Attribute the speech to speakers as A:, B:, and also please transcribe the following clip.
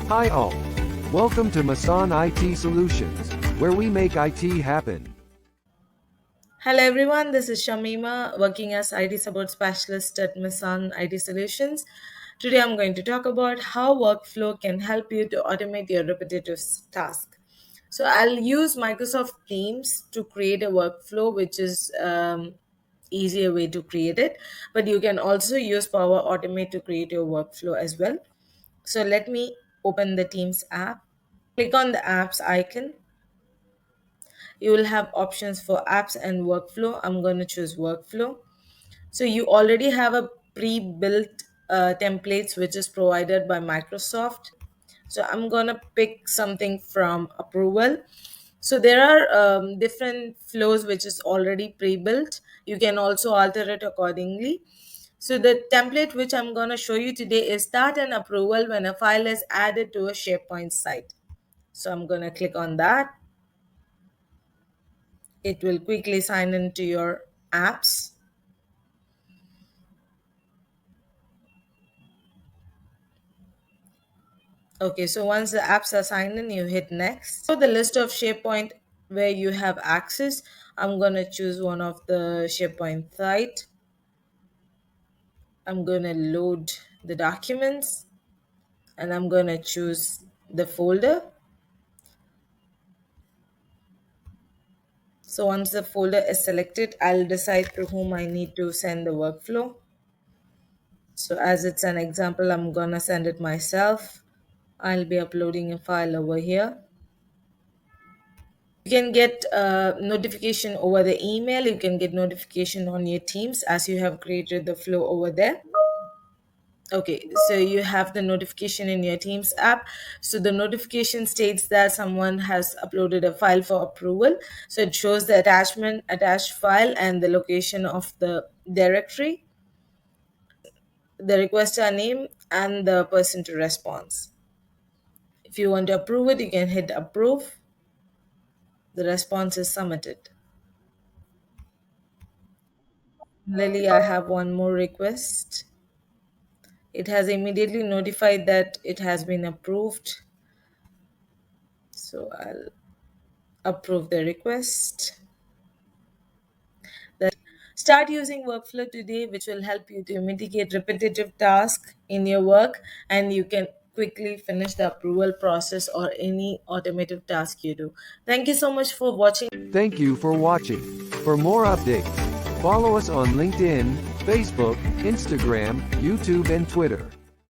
A: Hi all. Welcome to Missan IT Solutions, where we make IT happen.
B: Hello everyone, this is Shamima working as IT support specialist at Missan IT Solutions. Today I'm going to talk about how workflow can help you to automate your repetitive task. So I'll use Microsoft Teams to create a workflow, which is easier way to create it, but you can also use Power Automate to create your workflow as well. So let me open the Teams app. Click on the apps icon. You will have options for apps and workflow. I'm going to choose workflow. So you already have a pre-built templates which is provided by Microsoft. So I'm going to pick something from approval. So there are different flows which is already pre-built. You can also alter it accordingly. So the template which I'm going to show you today is start an approval when a file is added to a SharePoint site. So I'm going to click on that. It will quickly sign into your apps. Okay, so once the apps are signed in, you hit next. So the list of SharePoint where you have access, I'm going to choose one of the SharePoint site. I'm going to load the documents and I'm going to choose the folder. So once the folder is selected, I'll decide to whom I need to send the workflow. So as it's an example, I'm going to send it myself. I'll be uploading a file over here. You can get notification over the email. You can get notification on your Teams as you have created the flow over there. Okay, so you have the notification in your Teams app. So the notification states that someone has uploaded a file for approval. So it shows the attached file and the location of the directory, the requester name, and the person to response. If you want to approve it, you can hit approve. The response is submitted. Lily, I have one more request. It has immediately notified that it has been approved. So I'll approve the request. Start using workflow today, which will help you to mitigate repetitive tasks in your work, and you can quickly finish the approval process or any automated task you do. Thank you so much for watching.
A: Thank you for watching. For more updates, follow us on LinkedIn, Facebook, Instagram, YouTube, and Twitter.